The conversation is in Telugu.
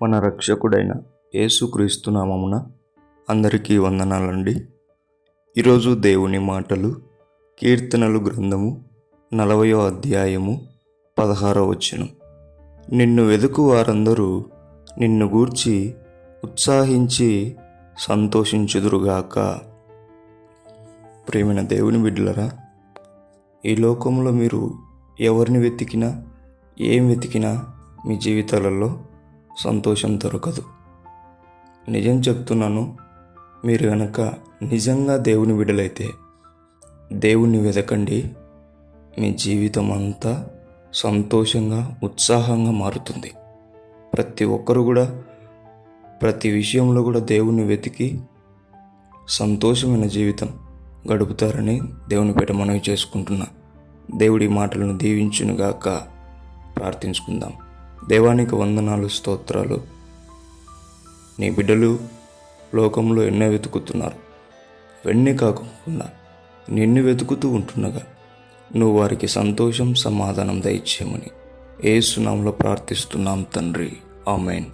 మన రక్షకుడైన యేసుక్రీస్తు నామమున అందరికీ వందనాలండి. ఈరోజు దేవుని మాటలు కీర్తనలు గ్రంథము 40వ అధ్యాయము 16వ వచనం. నిన్ను వెదుకు వారందరూ నిన్ను గూర్చి ఉత్సాహించి సంతోషించుదురుగాక. ప్రేమైన దేవుని బిడ్డలరా, ఈ లోకంలో మీరు ఎవరిని వెతికినా ఏం వెతికినా మీ జీవితాలలో సంతోషం దొరకదు. నిజం చెప్తున్నాను, మీరు కనుక నిజంగా దేవుని బిడ్డలైతే దేవుణ్ణి వెతకండి. మీ జీవితం అంతా సంతోషంగా ఉత్సాహంగా మారుతుంది. ప్రతి ఒక్కరు కూడా ప్రతి విషయంలో కూడా దేవుణ్ణి వెతికి సంతోషమైన జీవితం గడుపుతారని దేవుని పేట మనవి చేసుకుంటున్నా. దేవుడి మాటలను దీవించునుగాక. ప్రార్థించుకుందాం. దేవానికి వందనాలు, స్తోత్రాలు. నీ బిడ్డలు లోకంలో ఎన్నో వెతుకుతున్నారు. వెన్నీ కాకుండా నిన్ను వెతుకుతూ ఉంటుండగా నువ్వు వారికి సంతోషం, సమాధానం దయచేయమని యేసు నామములో ప్రార్థిస్తున్నాం తండ్రి. ఆమేన్.